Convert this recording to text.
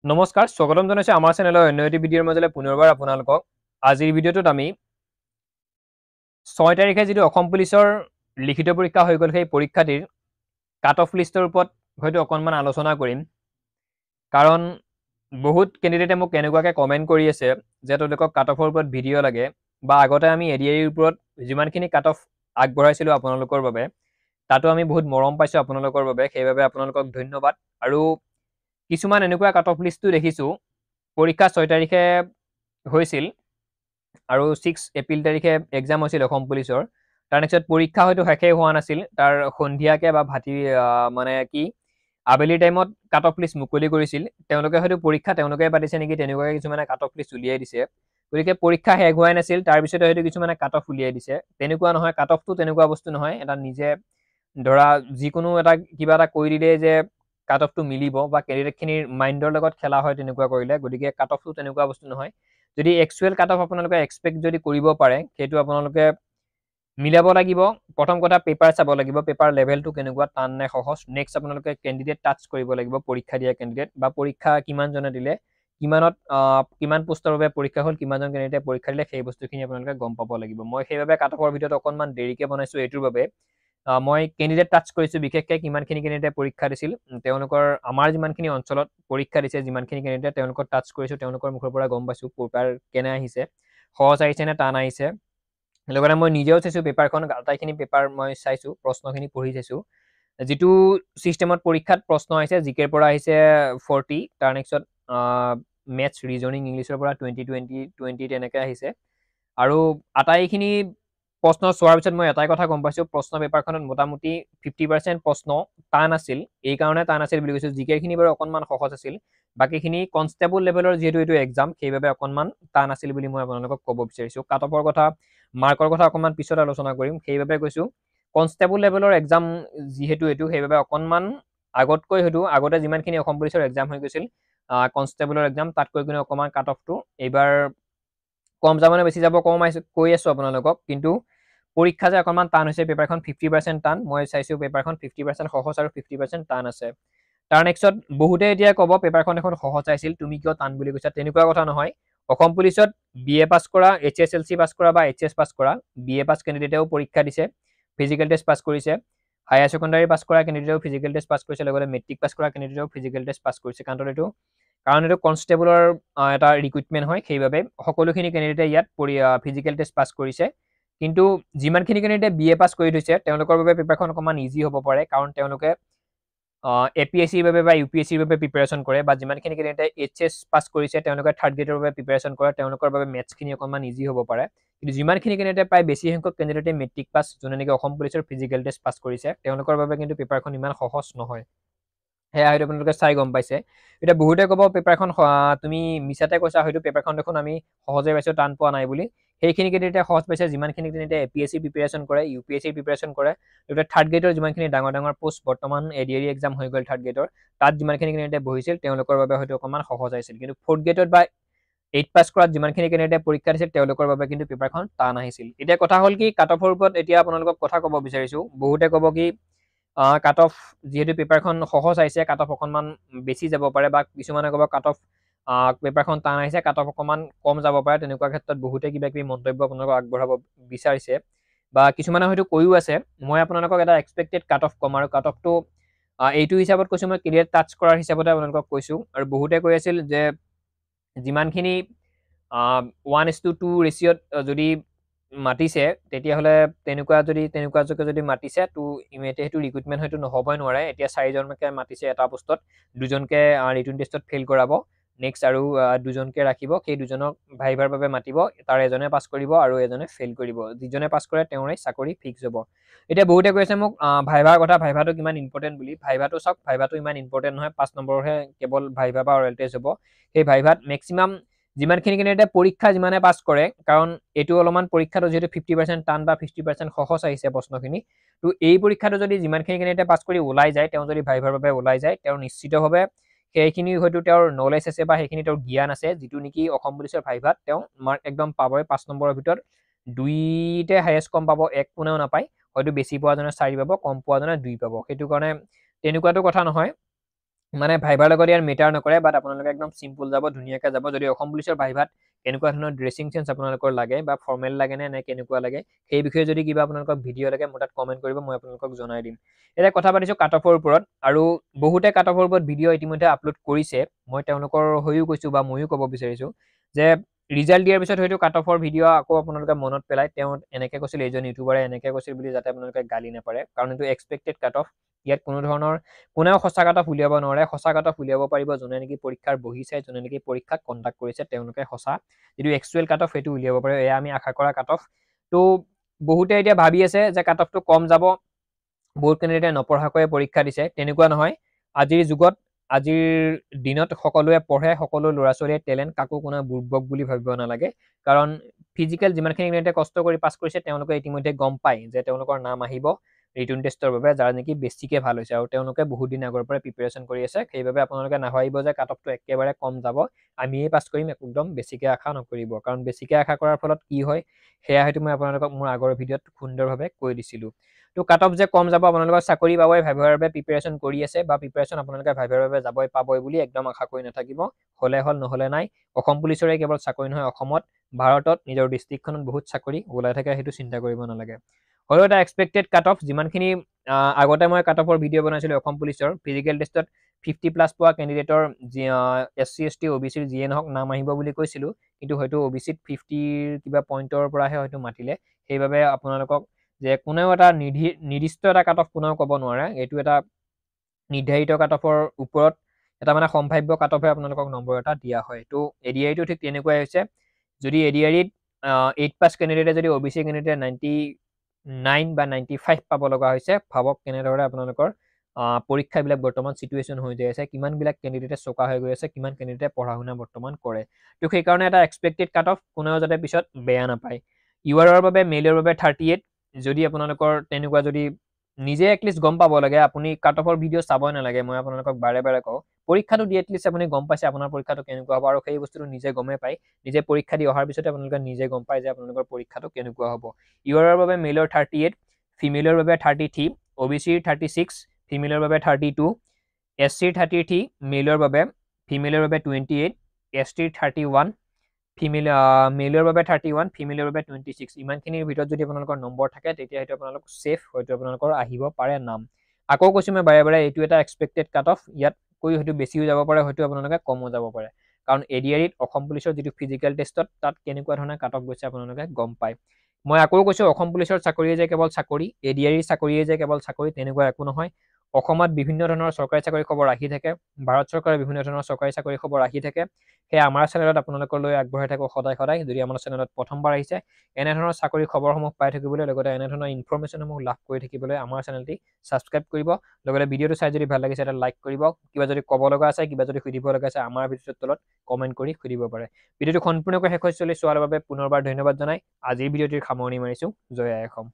নমস্কাৰ স্বাগতম জনাইছো আমাৰ চেনেলৰ অন্য এটি ভিডিঅ'ৰ মাজলৈ পুনৰবাৰ আপোনালোকক আজিৰ ভিডিঅ'টোত আমি 6 তাৰিখে যিটো অসম পুলিচৰ লিখিত পৰীক্ষা হৈ গ'ল সেই পৰীক্ষাটিৰ কাট অফ লিষ্টৰ ওপৰত হয়তো অকনমান আলোচনা কৰিম কাৰণ বহুত কেণ্ডিডেটে মোক এনেকুৱাকৈ কমেন্ট কৰি আছে যে তেওঁলোকক কাট অফৰ ওপৰত ভিডিঅ' লাগে বা আগতে আমি এডিআইৰ ওপৰত যিমানখিনি কাট অফ আগবঢ়াইছিলো আপোনালোকৰ বাবে তাতো আমি বহুত মৰম পাইছো আপোনালোকৰ বাবে সেইবাবে আপোনালোকক ধন্যবাদ আৰু কিছুমান এনেকুৱা কাট অফ লিষ্টটো দেখিছো পৰীক্ষা 6 তাৰিখে হৈছিল আৰু 6 এপ্ৰিল তাৰিখে এক্সাম হৈছিল অসম পুলিচৰ তাৰ নেক্সট পৰীক্ষা হয়তো শেষেই হোৱা নাছিল তাৰ সন্ধিয়াকে বা ভাতি মানে কি আবেলি টাইমত কাট অফ লিষ্ট মুকলি কৰিছিল তেওঁলোকে হয়তো পৰীক্ষা তেওঁলোকে পাতিছে নেকি তেনেকুৱাকে কিছুমানে কাট অফ লিষ্ট উলিয়াই দিছে গতিকে পৰীক্ষা শেষ হোৱাই নাছিল তাৰ পিছতে হয়তো কিছুমানে কাট অফ উলিয়াই দিছে তেনেকুৱা নহয় কাট অফটো তেনেকুৱা বস্তু নহয় এটা নিজে ধৰা যিকোনো এটা কিবা এটা কৈ দিলে যে কাট অফটো মিলিব বা কেণ্ডিডেটখিনিৰ মাইণ্ডৰ লগত খেলা হয় তেনেকুৱা কৰিলে গতিকে কাট অফটো তেনেকুৱা বস্তু নহয় যদি একচুৱেল কাট অফ আপোনালোকে এক্সপেক্ট যদি কৰিব পাৰে সেইটো আপোনালোকে মিলাব লাগিব প্ৰথম কথা পেপাৰ চাব লাগিব পেপাৰ লেভেলটো কেনেকুৱা টান নে সহজ নেক্সট আপোনালোকে কেণ্ডিডেট টাচ কৰিব লাগিব পৰীক্ষা দিয়া কেণ্ডিডেট বা পৰীক্ষা কিমানজনে দিলে কিমানত কিমান পোষ্টৰ বাবে পৰীক্ষা হ'ল কিমানজন কেণ্ডিডেটে পৰীক্ষা দিলে সেই বস্তুখিনি আপোনালোকে গম পাব লাগিব মই সেইবাবে কাট অফৰ ভিডিঅ'টো অকণমান দেৰিকৈ বনাইছোঁ এইটোৰ বাবে মই কেণ্ডিডেট টাচ কৰিছোঁ বিশেষকৈ কিমানখিনি কেণ্ডিডেটে পৰীক্ষা দিছিল তেওঁলোকৰ আমাৰ যিমানখিনি অঞ্চলত পৰীক্ষা দিছে যিমানখিনি কেণ্ডিডেট তেওঁলোকক টাচ কৰিছোঁ তেওঁলোকৰ মুখৰ পৰা গম পাইছোঁ পেপাৰ কেনে আহিছে সহজ আহিছে নে টান আহিছে লগতে মই নিজেও চাইছোঁ পেপাৰখন আটাইখিনি পেপাৰ মই চাইছোঁ প্ৰশ্নখিনি পঢ়ি চাইছোঁ যিটো ছিষ্টেমত পৰীক্ষাত প্ৰশ্ন আহিছে জিকেৰ পৰা আহিছে 40 তাৰ নেক্সট মেথছ ৰিজনিং ইংলিছৰ পৰা 20 তেনেকৈ আহিছে আৰু আটাইখিনি প্ৰশ্ন চোৱাৰ পিছত মই এটাই কথা গম পাইছোঁ প্ৰশ্ন পেপাৰখনত মোটামুটি 50% প্ৰশ্ন টান আছিল এই কাৰণে টান আছিল বুলি কৈছোঁ জিকেৰখিনি বাৰু অকণমান সহজ আছিল বাকীখিনি কনষ্টেবল লেভেলৰ যিহেতু এইটো এক্সাম সেইবাবে অকণমান টান আছিল বুলি মই আপোনালোকক ক'ব বিচাৰিছোঁ কাট অফৰ কথা মাৰ্কৰ কথা অকণমান পিছত আলোচনা কৰিম সেইবাবে কৈছোঁ কনষ্টেবল লেভেলৰ এক্সাম যিহেতু এইটো সেইবাবে অকণমান আগতকৈ হয়তো আগতে যিমানখিনি অসম পুলিচৰ এক্সাম হৈ গৈছিল কনষ্টেবলৰ এক্সাম তাতকৈ কিনে অকণমান কাট অফটো এইবাৰ কম যাব নে বেছি যাব কম কৈ আছোঁ আপোনালোকক কিন্তু পৰীক্ষা যে অকণমান টান হৈছে পেপাৰখন 50% টান মই চাইছোঁ পেপাৰখন 50% সহজ আৰু 50% টান আছে তাৰ নেক্সট বহুতে এতিয়া ক'ব পেপাৰখন এখন সহজ আহিছিল তুমি কিয় টান বুলি কৈছা তেনেকুৱা কথা নহয় অসম পুলিচত BA পাছ কৰা HSLC পাছ কৰা বা HS পাছ কৰা BA পাছ কেণ্ডিডেটেও পৰীক্ষা দিছে ফিজিকেল টেষ্ট পাছ কৰিছে হায়াৰ ছেকেণ্ডাৰী পাছ কৰা কেণ্ডিডেটেও ফিজিকেল টেষ্ট পাছ কৰিছে লগতে মেট্ৰিক পাছ কৰা কেণ্ডিডেটেও ফিজিকেল টেষ্ট পাছ কৰিছে কাৰণ এইটো কনষ্টেবলৰ এটা ৰিক্ৰুইটমেণ্ট হয় সেইবাবে সকলোখিনি কেণ্ডিডেটে ইয়াত ফিজিকেল টেষ্ট পাছ কৰিছে কিন্তু যিমানখিনি কেণ্ডিডেটে BA পাছ কৰি থৈছে তেওঁলোকৰ বাবে পেপাৰখন অকণমান ইজি হ'ব পাৰে কাৰণ তেওঁলোকে APSCৰ বাবে বা UPSCৰ বাবে প্ৰিপেৰেশ্যন কৰে বা যিমানখিনি কেণ্ডিডেটে HS পাছ কৰিছে তেওঁলোকে থাৰ্ড গ্ৰেডৰ বাবে প্ৰিপেৰেশ্যন কৰে তেওঁলোকৰ বাবে মেথছখিনি অকণমান ইজি হ'ব পাৰে কিন্তু যিমানখিনি কেণ্ডিডেটে প্ৰায় বেছি সংখ্যক কেণ্ডিডেটে মেট্ৰিক পাছ যোনে নেকি অসম পুলিচৰ ফিজিকেল টেষ্ট পাছ কৰিছে তেওঁলোকৰ বাবে কিন্তু পেপাৰখন ইমান সহজ নহয় সেয়া হয়তো আপোনালোকে চাই গম পাইছে এতিয়া বহুতে ক'ব পেপাৰখন তুমি মিছাতে কৈছা হয়তো পেপাৰখন দেখোন আমি সহজে পাইছোঁ টান পোৱা নাই বুলি সেইখিনি কেণ্ডিডেটে সহজ পাইছে যিমানখিনি কেণ্ডিডেটে APSC প্ৰিপেৰেশ্যন কৰে UPSC প্ৰিপেৰেশ্যন কৰে লগতে থাৰ্ড গ্ৰেডৰ যিমানখিনি ডাঙৰ ডাঙৰ পোষ্ট বৰ্তমান ADRE এক্সাম হৈ গ'ল থাৰ্ড গ্ৰেডৰ তাত যিমানখিনি কেণ্ডিডেটে বহিছিল তেওঁলোকৰ বাবে হয়তো অকণমান সহজ আহিছিল কিন্তু ফ'ৰ্থ গ্ৰেডত বা 8 পাছ কৰাত যিমানখিনি কেণ্ডিডেটে পৰীক্ষা দিছিল তেওঁলোকৰ বাবে কিন্তু পেপাৰখন টান আহিছিল এতিয়া কথা হ'ল কি কাট অফৰ ওপৰত এতিয়া আপোনালোকক কথা ক'ব বিচাৰিছোঁ বহুতে ক'ব কি কাট অফ যিহেতু পেপাৰখন সহজ আহিছে কাট অফ অকণমান বেছি যাব পাৰে বা কিছুমানে ক'ব কাট অফ পেপাৰখন টান আহিছে কাট অফ অকণমান কম যাব পাৰে তেনেকুৱা ক্ষেত্ৰত বহুতে কিবা কিবি মন্তব্য আপোনালোকক আগবঢ়াব বিচাৰিছে বা কিছুমানে হয়তো কৈও আছে মই আপোনালোকক এটা এক্সপেক্টেড কাট অফ কম আৰু কাট অফটো এইটো হিচাপত কৈছোঁ মই কেৰিয়াৰ টাচ কৰাৰ হিচাপতে আপোনালোকক কৈছোঁ আৰু বহুতে কৈ আছিল যে যিমানখিনি 1:2 ৰেচিঅ'ত যদি মাতিছে তেতিয়াহ'লে তেনেকুৱাকে যদি মাতিছে তো ইমিডিয়েটলি সেইটো ৰিক্ৰুইটমেণ্ট হয়তো নহ'বই নোৱাৰে এতিয়া 4জনকে মাতিছে এটা পোষ্টত দুজনকে ৰিটেন টেষ্টত ফেইল কৰাব নেক্সট আৰু দুজনকে ৰাখিব সেই দুজনক ভাইভাৰ বাবে মাতিব তাৰ এজনে পাছ কৰিব আৰু এজনে ফেইল কৰিব যিজনে পাছ কৰে তেওঁৰে চাকৰি ফিক্স হ'ব এতিয়া বহুতে কৈছে মোক ভাইভাৰ কথা ভাইভাটো কিমান ইম্পৰ্টেণ্ট বুলি ভাইভাটো চাওক ভাইভাটো ইমান ইম্পৰ্টেণ্ট নহয় 5 নম্বৰহে কেৱল ভাইভা বা অৰেল টেষ্ট হ'ব সেই ভাইভাত মেক্সিমাম যিমানখিনি কেণ্ডিডেটে পৰীক্ষা যিমানে পাছ কৰে কাৰণ এইটো অলপমান পৰীক্ষাটো যিহেতু 50% টান বা 50% সহজ আহিছে প্ৰশ্নখিনি তো এই পৰীক্ষাটো যদি যিমানখিনি কেণ্ডিডেটে পাছ কৰি ওলাই যায় তেওঁ যদি ভাইভাৰ বাবে ওলাই যায় তেওঁ নিশ্চিতভাৱে সেইখিনি হয়তো তেওঁৰ নলেজ আছে বা সেইখিনি তেওঁৰ জ্ঞান আছে যিটো নেকি অসম পুলিচৰ ভাইভাত তেওঁ মাৰ্ক একদম পাবই 5 নম্বৰৰ ভিতৰত 2তে হায়েষ্ট কম পাব 1 কোনেও নাপায় হয়তো বেছি পোৱাজনে 4 পাব কম পোৱাজনে 2 পাব সেইটো কাৰণে তেনেকুৱাটো কথা নহয় মানে ভাইভাৰ লগত ইয়াৰ মেটাৰ নকৰে, বাট আপোনালোকে একদম চিম্পুল যাব, ধুনীয়াকৈ যাব। যদি অসম পুলিচৰ ভাইভাত কেনেকুৱা ধৰণৰ ড্ৰেছিং চেঞ্চ আপোনালোকৰ লাগে বা ফৰ্মেল লাগে নে কেনেকুৱা লাগে, সেই বিষয়ে যদি কিবা আপোনালোকক ভিডিঅ' লাগে মোৰ তাত কমেণ্ট কৰিব, মই আপোনালোকক জনাই দিম। এতিয়া কথা পাতিছোঁ কাট অফৰ ওপৰত, আৰু বহুতে কাট অফৰ ওপৰত ভিডিঅ' ইতিমধ্যে আপলোড কৰিছে। মই তেওঁলোকৰ হৈও কৈছোঁ বা ময়ো ক'ব বিচাৰিছোঁ যে ৰিজাল্ট দিয়াৰ পিছত হয়তো কাট অফৰ ভিডিঅ' আকৌ আপোনালোকে মনত পেলাই তেওঁ এনেকৈ কৈছিল, এইজন ইউটিউবাৰে এনেকৈ কৈছিল বুলি যাতে আপোনালোকে গালি নাপাৰে, কাৰণ এইটো এক্সপেক্টেড কাট অফ। ইয়াত কোনো ধৰণৰ কোনেও সঁচা কাট অফ উলিয়াব নোৱাৰে। সঁচা কাট অফ উলিয়াব পাৰিব যোনে নেকি পৰীক্ষাৰ বহি চাই, যোনে নেকি পৰীক্ষাক কণ্ডাক্ট কৰিছে, তেওঁলোকে সঁচা যিটো একচুৱেল কাট অফ সেইটো উলিয়াব পাৰে। এয়া আমি আশা কৰা কাট অফ। তো বহুতে এতিয়া ভাবি আছে যে কাট অফটো কম যাব, বহুত কেণ্ডিডেটে নপঢ়াকৈয়ে পৰীক্ষা দিছে। তেনেকুৱা নহয়। আজিৰ যুগত, আজিৰ দিনত সকলোৱে পঢ়ে, সকলো ল'ৰা ছোৱালীয়ে টেলেণ্ট, কাকো কোনো বুৰ্বক বুলি ভাবিব নালাগে। কাৰণ ফিজিকেল যিমানখিনি কেণ্ডিডেটে কষ্ট কৰি পাছ কৰিছে, তেওঁলোকে ইতিমধ্যে গম পায় যে তেওঁলোকৰ নাম আহিব ৰিটাৰ্ণ টেষ্টৰ বাবে, যাৰ নেকি বেছিকৈ ভাল হৈছে, আৰু তেওঁলোকে বহুত দিন আগৰ পৰা প্ৰিপেৰেশ্যন কৰি আছে। সেইবাবে আপোনালোকে নাভাবিব যে কাট অফটো একেবাৰে কম যাব, আমিয়ে পাছ কৰিম, একদম বেছিকৈ আশা নকৰিব। কাৰণ বেছিকৈ আশা কৰাৰ ফলত কি হয় সেয়া হয়তো মই আপোনালোকক মোৰ আগৰ ভিডিঅ'ত সুন্দৰভাৱে কৈ দিছিলোঁ। তো কাট অফ যে কম যাব, আপোনালোকৰ চাকৰি পাবই, ভাইভাৰ বাবে প্ৰিপেৰেশ্যন কৰি আছে বা প্ৰিপেৰেশ্যন আপোনালোকে ভাইভাৰ বাবে যাবই পাবই বুলি একদম আশা কৰি নাথাকিব। হ'লে হ'ল, নহ'লে নাই। অসম পুলিচৰে কেৱল চাকৰি নহয়, অসমত, ভাৰতত, নিজৰ ডিষ্ট্ৰিক্টখনত বহুত চাকৰি ওলাই থাকে, সেইটো চিন্তা কৰিব নালাগে। হ'লেও এটা এক্সপেক্টেড কাট অফ, যিমানখিনি আগতে মই কাট অফৰ ভিডিঅ' বনাইছিলোঁ অসম পুলিচৰ ফিজিকেল টেষ্টত 50+ পোৱা কেণ্ডিডেটৰ SC ST OBC যিয়ে নহওক নাম আহিব বুলি কৈছিলোঁ, কিন্তু হয়তো OBCত 50 কিবা পইণ্টৰ পৰাহে হয়তো মাতিলে। সেইবাবে আপোনালোকক যে কোনেও এটা নিৰ্দিষ্ট এটা কাট অফ কোনেও ক'ব নোৱাৰে, এইটো এটা নিৰ্ধাৰিত কাট অফৰ ওপৰত এটা মানে সম্ভাৱ্য কাট অফে আপোনালোকক নম্বৰ এটা দিয়া হয়। তো ADREটো ঠিক তেনেকুৱাই হৈছে। যদি ADREত 8 পাছ কেণ্ডিডেটে যদি OBC কেণ্ডিডেটে 99 বা 95 পাব লগা হৈছে, ভাবক কেনেদৰে আপোনালোকৰ পৰীক্ষাবিলাক বৰ্তমান চিটুৱেশ্যন হৈ যাই আছে, কিমানবিলাক কেণ্ডিডেটে চোকা হৈ গৈ আছে, কিমান কেণ্ডিডেটে পঢ়া শুনা বৰ্তমান কৰে। তো সেইকাৰণে এটা এক্সপেক্টেড কাট অফ কোনেও যাতে পিছত বেয়া নাপায়। URৰ বাবে মেইলৰ বাবে 38। যদি আপোনালোকৰ তেনেকুৱা যদি নিজে এটলিষ্ট গম পাব লাগে, আপুনি কাট অফৰ ভিডিঅ' চাবই নালাগে, মই আপোনালোকক বাৰে বাৰে কওঁ। পৰীক্ষাটো দি এটলিষ্ট আপুনি গম পাইছে আপোনাৰ পৰীক্ষাটো কেনেকুৱা হ'ব, আৰু সেই বস্তুটো নিজে গমেই পায়। নিজে পৰীক্ষা দি অহাৰ পিছতে আপোনালোকে নিজে গম পায় যে আপোনালোকৰ পৰীক্ষাটো কেনেকুৱা হ'ব। URৰ বাবে মেইলৰ 38, ফিমেলৰ বাবে 33, OBCৰ 36, ফিমেলৰ বাবে 32, SCৰ 33, মেইলৰ বাবে, ফিমেলৰ বাবে 28, STৰ 31, মেইলৰ বাবে 31, ফিমেলৰ বাবে 26। ইমানখিনিৰ ভিতৰত যদি আপোনালোকৰ নম্বৰ থাকে, তেতিয়া হয়তো আপোনালোক ছেফ, হয়তো আপোনালোকৰ আহিব পাৰে নাম। আকৌ কৈছোঁ মই বাৰে বাৰে, এইটো এটা এক্সপেক্টেড কাট অফ, ইয়াতকৈ হয়তো বেছিও যাব পাৰে, হয়তো আপোনালোকে কমো যাব পাৰে। কাৰণ ADREত অসম পুলিচৰ যিটো ফিজিকেল টেষ্টত তাত কেনেকুৱা ধৰণৰ কাট অফ গৈছে আপোনালোকে গম পায়। মই আকৌ কৈছোঁ, অসম পুলিচৰ চাকৰিয়ে যে কেৱল চাকৰি, ADREৰ চাকৰিয়ে যে কেৱল চাকৰি, তেনেকুৱা একো নহয়। অসমত বিভিন্ন ধৰণৰ চৰকাৰী চাকৰি খবৰ আহি থাকে, ভাৰত চৰকাৰৰ বিভিন্ন ধৰণৰ চৰকাৰী চাকৰি খবৰ আহি থাকে। সেয়া আমাৰ চেনেলত আপোনালোকলৈ আগবঢ়াই থাকোঁ সদায় সদায়। যদি আমাৰ চেনেলত প্ৰথমবাৰ আহিছে, এনেধৰণৰ চাকৰি খবৰসমূহ পাই থাকিবলৈ, লগতে এনেধৰণৰ ইনফৰমেশ্যনসমূহ লাভ কৰি থাকিবলৈ আমাৰ চেনেলটি ছাবস্ক্ৰাইব কৰিব। লগতে ভিডিঅ'টো চাই যদি ভাল লাগিছে এটা লাইক কৰিব। কিবা যদি ক'ব লগা আছে, কিবা যদি সুধিব লগা আছে, আমাৰ ভিডিঅ'টোৰ তলত কমেণ্ট কৰি সুধিব পাৰে। ভিডিঅ'টো সম্পূৰ্ণকৈ শেষ চোৱাৰ বাবে পুনৰবাৰ ধন্যবাদ জনাই আজিৰ ভিডিঅ'টিৰ সামৰণি মাৰিছোঁ। জয় আই অসম।